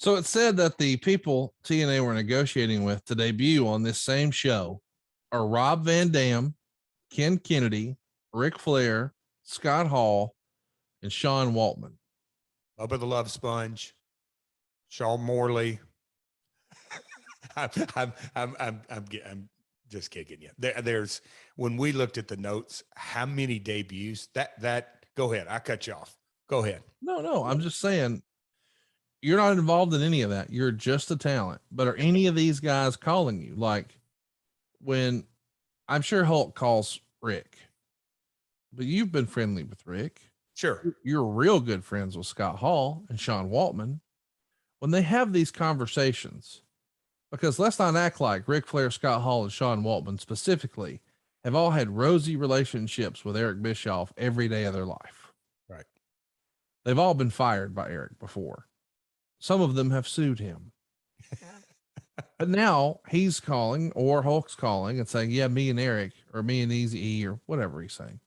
So it said that the people TNA were negotiating with to debut on this same show are Rob Van Dam, Ken Kennedy, Ric Flair, Scott Hall, and Sean Waltman. Bubba the Love Sponge, Sean Morley. I'm just kicking you. There's when we looked at the notes, how many debuts? That go ahead. I cut you off. Go ahead. No, I'm just saying you're not involved in any of that. You're just a talent. But are any of these guys calling you? Like when I'm sure Hulk calls Rick, but you've been friendly with Rick. Sure. You're real good friends with Scott Hall and Sean Waltman. When they have these conversations, because let's not act like Ric Flair, Scott Hall, and Sean Waltman specifically have all had rosy relationships with Eric Bischoff every day of their life. Right. They've all been fired by Eric before. Some of them have sued him. But now he's calling, or Hulk's calling and saying, yeah, me and Eric, or me and Easy E, or whatever he's saying.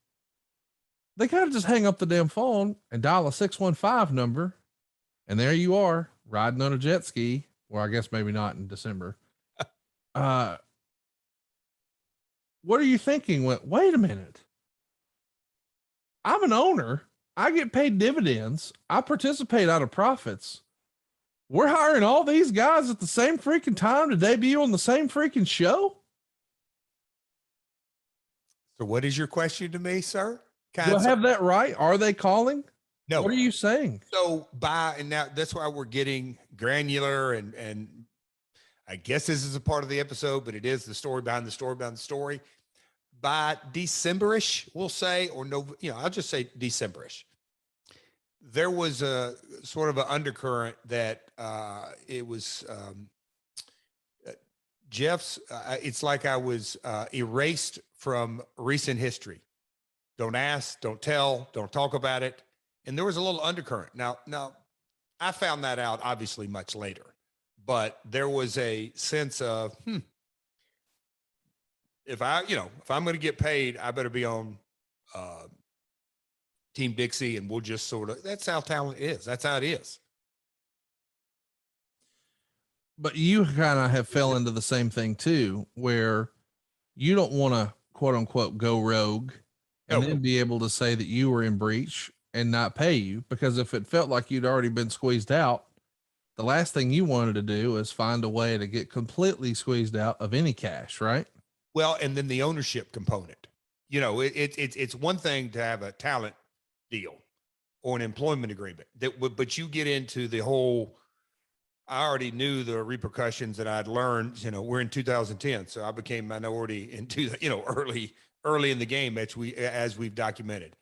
They kind of just hang up the damn phone and dial a 615 number. And there you are, riding on a jet ski. Well, I guess maybe not in December. What are you thinking? Wait a minute. I'm an owner. I get paid dividends. I participate out of profits. We're hiring all these guys at the same freaking time to debut on the same freaking show. So what is your question to me, sir? Do I have that right? Are they calling? No. What are you saying? So and now that's why we're getting granular and I guess this is a part of the episode, but it is the story behind the story behind the story. By December-ish, we'll say, or no, I'll just say December-ish. There was a sort of an undercurrent that it was Jeff's. It's like I was erased from recent history. Don't ask, don't tell, don't talk about it. And there was a little undercurrent. Now I found that out obviously much later, but there was a sense of, if I'm going to get paid, I better be on Team Dixie, and we'll just that's how talent is. That's how it is. But you kind of have fell into the same thing too, where you don't want to quote unquote go rogue and then be able to say that you were in breach and not pay you, because if it felt like you'd already been squeezed out, the last thing you wanted to do is find a way to get completely squeezed out of any cash, right? Well, and then the ownership component, it's one thing to have a talent deal or an employment agreement but you get into the whole, I already knew the repercussions that I'd learned, we're in 2010. So I became minority into, early in the game as we've documented.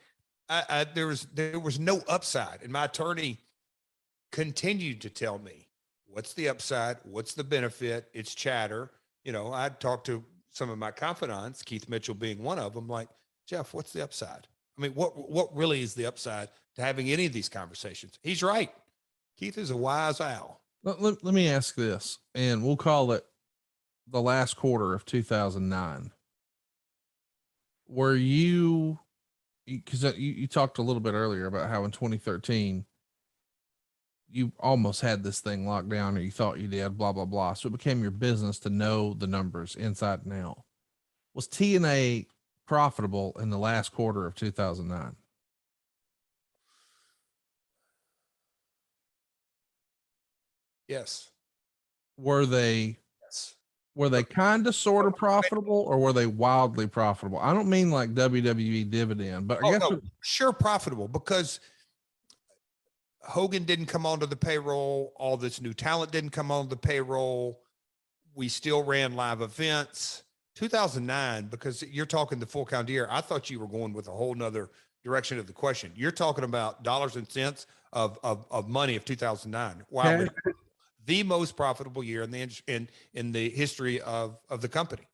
There was no upside, and my attorney continued to tell me, what's the upside? What's the benefit? It's chatter. I'd talk to some of my confidants, Keith Mitchell being one of them, like, Jeff, what's the upside? I mean, what really is the upside to having any of these conversations? He's right. Keith is a wise owl. Let me ask this, and we'll call it the last quarter of 2009. Were you, because you talked a little bit earlier about how in 2013, you almost had this thing locked down, or you thought you did, blah, blah, blah. So it became your business to know the numbers inside and out. Was TNA profitable in the last quarter of 2009? Yes. Were they kind of sort of profitable, or were they wildly profitable? I don't mean like WWE dividend, but I guess sure profitable, because Hogan didn't come onto the payroll. All this new talent didn't come onto the payroll. We still ran live events. 2009, because you're talking the full calendar year. I thought you were going with a whole nother direction of the question. You're talking about dollars and cents of money of 2009. Wow. Okay. The most profitable year in the history of the company.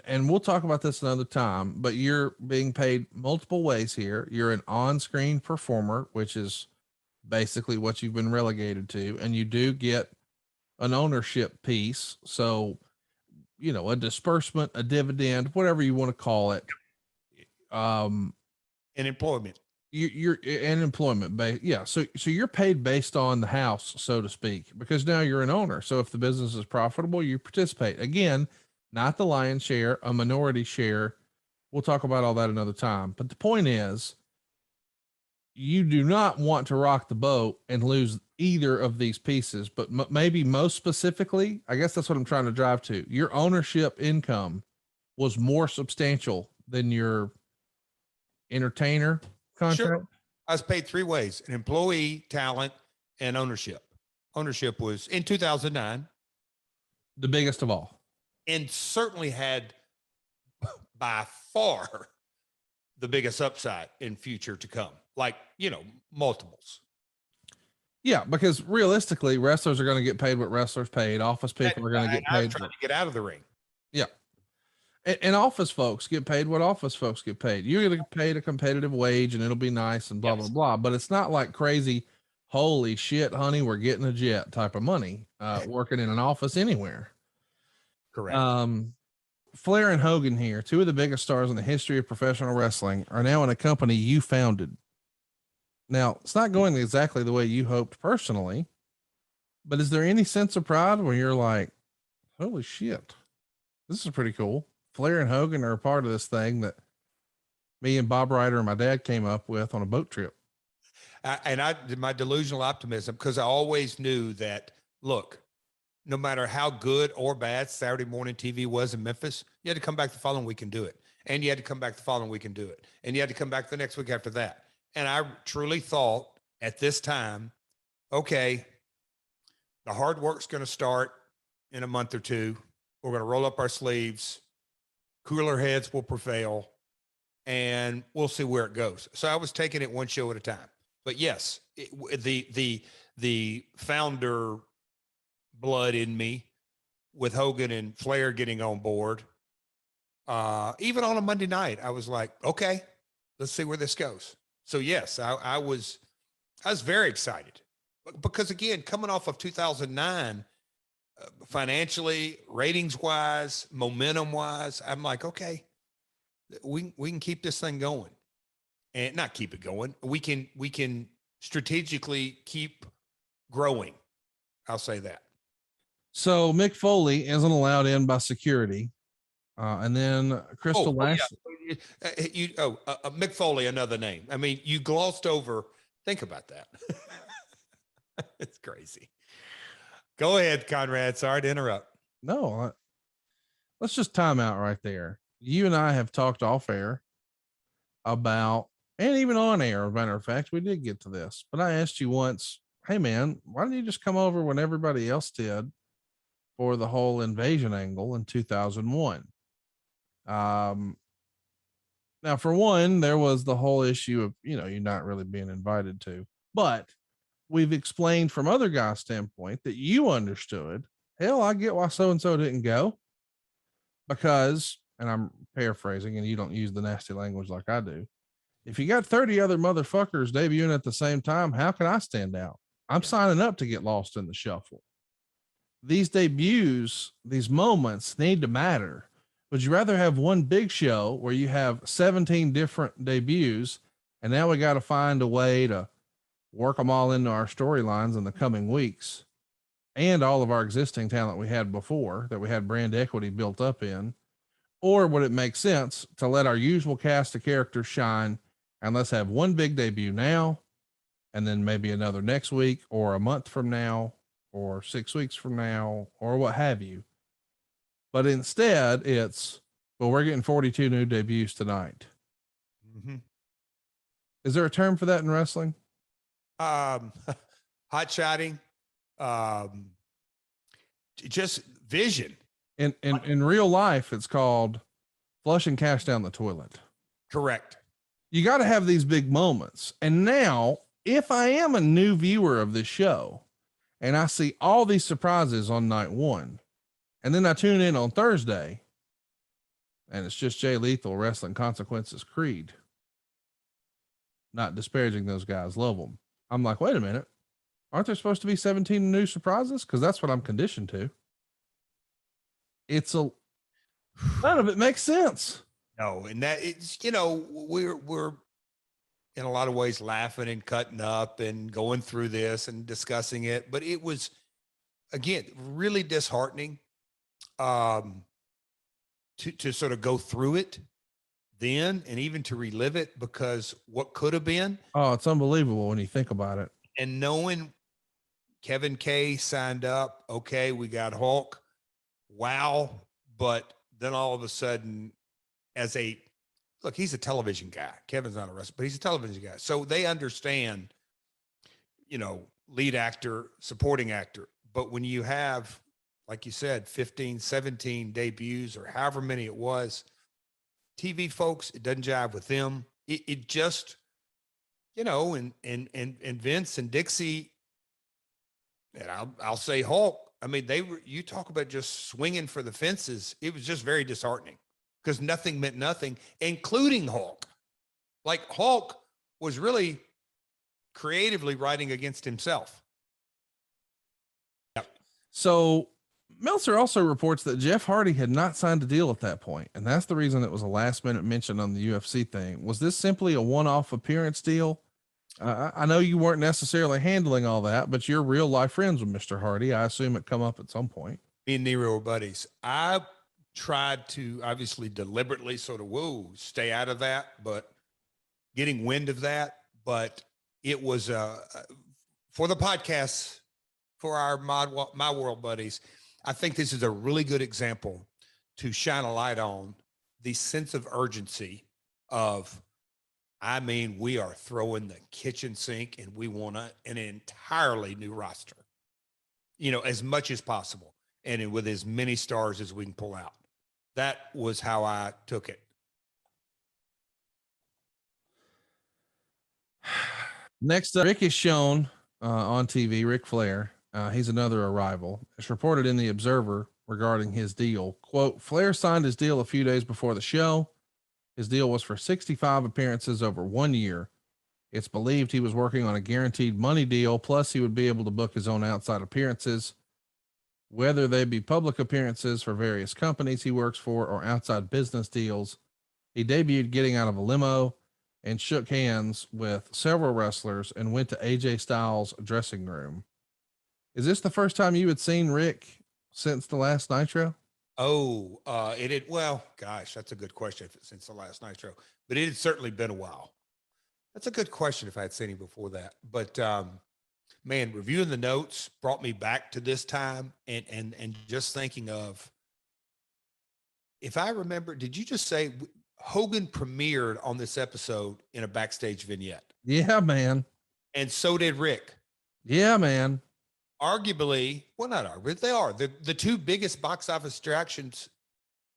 And we'll talk about this another time, but you're being paid multiple ways here. You're an on-screen performer, which is basically what you've been relegated to. And you do get an ownership piece. So, a disbursement, a dividend, whatever you want to call it. An employment. you're an employment base. Yeah. So you're paid based on the house, so to speak, because now you're an owner. So if the business is profitable, you participate. Again, not the lion's share, a minority share. We'll talk about all that another time. But the point is, you do not want to rock the boat and lose either of these pieces, but maybe most specifically, I guess that's what I'm trying to drive to. Your ownership income was more substantial than your entertainer contract. Sure. I was paid three ways: an employee, talent, and ownership. Ownership was in 2009, the biggest of all, and certainly had by far the biggest upside in future to come. Like, multiples. Yeah, because realistically, wrestlers are going to get paid what wrestlers paid. Office people are going to get paid. Trying to get out of the ring. Yeah. And office folks get paid what office folks get paid. You're going to get paid a competitive wage and it'll be nice and blah, blah, blah. But it's not like crazy, holy shit, honey, we're getting a jet type of money, working in an office anywhere. Correct. Flair and Hogan here, two of the biggest stars in the history of professional wrestling, are now in a company you founded. Now, it's not going exactly the way you hoped personally, but is there any sense of pride where you're like, holy shit, this is pretty cool? Flair and Hogan are a part of this thing that me and Bob Ryder and my dad came up with on a boat trip. I did my delusional optimism, because I always knew that, look, no matter how good or bad Saturday morning TV was in Memphis, you had to come back the following week and do it. And you had to come back the following week and do it. And you had to come back the next week after that. And I truly thought at this time, okay, the hard work's going to start in a month or two. We're going to roll up our sleeves. Cooler heads will prevail, and we'll see where it goes. So I was taking it one show at a time. But yes, the founder blood in me, with Hogan and Flair getting on board, even on a Monday night, I was like, okay, let's see where this goes. So yes, I was very excited, because again, coming off of 2009, financially, ratings wise, momentum wise, I'm like, okay, we can keep this thing going, and not keep it going. We can strategically keep growing. I'll say that. So Mick Foley isn't allowed in by security. And then Crystal Lashley. Mick Foley, another name. I mean, you glossed over. Think about that. It's crazy. Go ahead, Conrad. Sorry to interrupt. No, let's just time out right there. You and I have talked off air about, and even on air, as a matter of fact, we did get to this, but I asked you once, hey man, why didn't you just come over when everybody else did for the whole invasion angle in 2001? Now for one, there was the whole issue of, you're not really being invited to, but we've explained from other guys' standpoint that you understood, hell, I get why so-and-so didn't go, because, and I'm paraphrasing and you don't use the nasty language like I do, if you got 30 other motherfuckers debuting at the same time, how can I stand out? I'm signing up to get lost in the shuffle. These debuts, these moments need to matter. Would you rather have one big show where you have 17 different debuts, and now we got to find a way to work them all into our storylines in the coming weeks, and all of our existing talent we had before that we had brand equity built up in? Or would it make sense to let our usual cast of characters shine, and let's have one big debut now, and then maybe another next week, or a month from now, or 6 weeks from now, or what have you? But instead it's, well, we're getting 42 new debuts tonight. Mm-hmm. Is there a term for that in wrestling? Hot shotting, just vision. In real life, it's called flushing cash down the toilet. Correct. You got to have these big moments. And now, if I am a new viewer of this show and I see all these surprises on night one, and then I tune in on Thursday and it's just Jay Lethal wrestling Consequences Creed, not disparaging those guys, love them, I'm like, wait a minute, aren't there supposed to be 17 new surprises? Because that's what I'm conditioned to. None of it makes sense. No, and that it's, we're in a lot of ways laughing and cutting up and going through this and discussing it. But it was, again, really disheartening to sort of go through it then and even to relive it, because what could have been. Oh, it's unbelievable when you think about it. And knowing Kevin K signed up, okay, we got Hulk. Wow. But then all of a sudden, look, he's a television guy. Kevin's not a wrestler, but he's a television guy. So they understand, lead actor, supporting actor. But when you have, like you said, 15, 17 debuts or however many it was, TV folks, it doesn't jive with them. It just, and Vince and Dixie, and I'll say Hulk. I mean, you talk about just swinging for the fences. It was just very disheartening because nothing meant nothing, including Hulk. Like Hulk was really creatively writing against himself. Yep. So Meltzer also reports that Jeff Hardy had not signed a deal at that point, and that's the reason it was a last-minute mention on the UFC thing. Was this simply a one-off appearance deal? I know you weren't necessarily handling all that, but you're real-life friends with Mr. Hardy. I assume it come up at some point. Me and Nero were buddies. I tried to obviously deliberately sort of, stay out of that, but getting wind of that. But it was for the podcast, for our My World buddies, I think this is a really good example to shine a light on the sense of urgency of, we are throwing the kitchen sink and we want an entirely new roster, as much as possible. And with as many stars as we can pull out. That was how I took it. Next up, Rick is shown on TV, Ric Flair. He's another arrival. It's reported in the Observer regarding his deal. Quote, Flair signed his deal a few days before the show. His deal was for 65 appearances over 1 year. It's believed he was working on a guaranteed money deal. Plus he would be able to book his own outside appearances, whether they be public appearances for various companies he works for or outside business deals. He debuted getting out of a limo and shook hands with several wrestlers and went to AJ Styles' dressing room. Is this the first time you had seen Rick since the last Nitro? Oh, well, gosh, that's a good question since the last Nitro, but it had certainly been a while. That's a good question if I had seen him before that. But man, reviewing the notes brought me back to this time and just thinking of, if I remember, did you just say Hogan premiered on this episode in a backstage vignette? Yeah, man. And so did Rick. Yeah, man. Arguably, well, not arguably, they are the two biggest box office attractions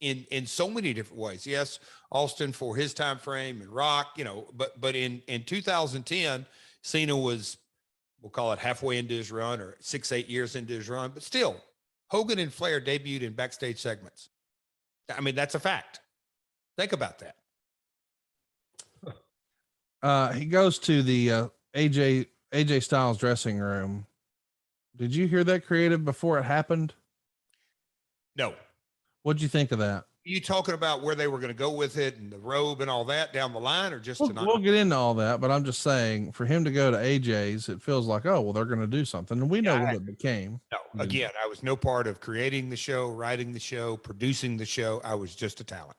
in so many different ways. Yes, Austin for his time frame and Rock, but in 2010, Cena was, we'll call it halfway into his run or 6-8 years into his run, but still Hogan and Flair debuted in backstage segments. I mean, that's a fact. Think about that. He goes to the AJ Styles dressing room. Did you hear that creative before it happened? No. What'd you think of that? You talking about where they were going to go with it and the robe and all that down the line, or just tonight? We'll get into all that, but I'm just saying, for him to go to AJ's, it feels like, oh, well, they're going to do something. And we know what it became. No, again, I was no part of creating the show, writing the show, producing the show. I was just a talent.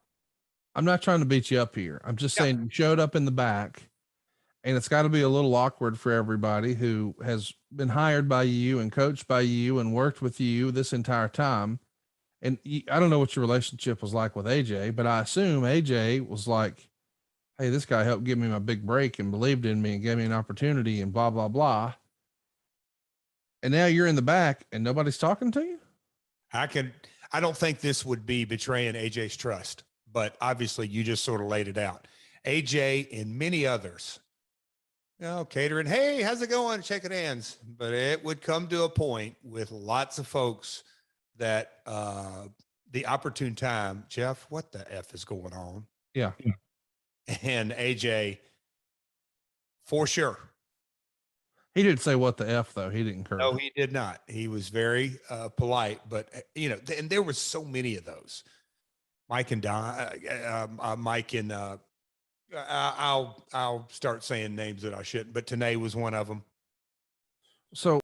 I'm not trying to beat you up here. I'm just saying you showed up in the back, and it's got to be a little awkward for everybody who has been hired by you and coached by you and worked with you this entire time. And I don't know what your relationship was like with AJ, but I assume AJ was like, hey, this guy helped give me my big break and believed in me and gave me an opportunity and blah, blah, blah. And now you're in the back and nobody's talking to you. I don't think this would be betraying AJ's trust, but obviously you just sort of laid it out. AJ and many others, catering, hey, how's it going? Shaking hands. But it would come to a point with lots of folks that the opportune time, Jeff, what the F is going on? Yeah. And AJ, for sure. He didn't say what the F though. He didn't curse. No, he did not. He was very polite, but and there were so many of those. Mike and Don, Mike and I'll start saying names that I shouldn't, but TNA was one of them. So